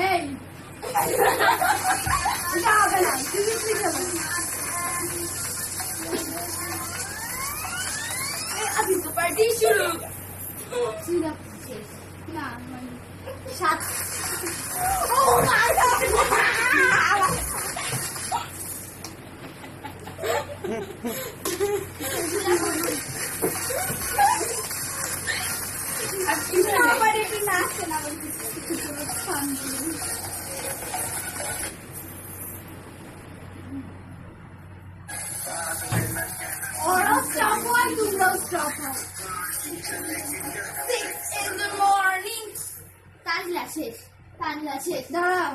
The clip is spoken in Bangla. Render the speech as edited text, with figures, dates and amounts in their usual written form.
এই এটা হবে না, তুমি কি করবে? अभी तो पार्टी शुरू সিরাপ শেষ না মানে সাত in the morning তানলা শেষ দাঁড়াও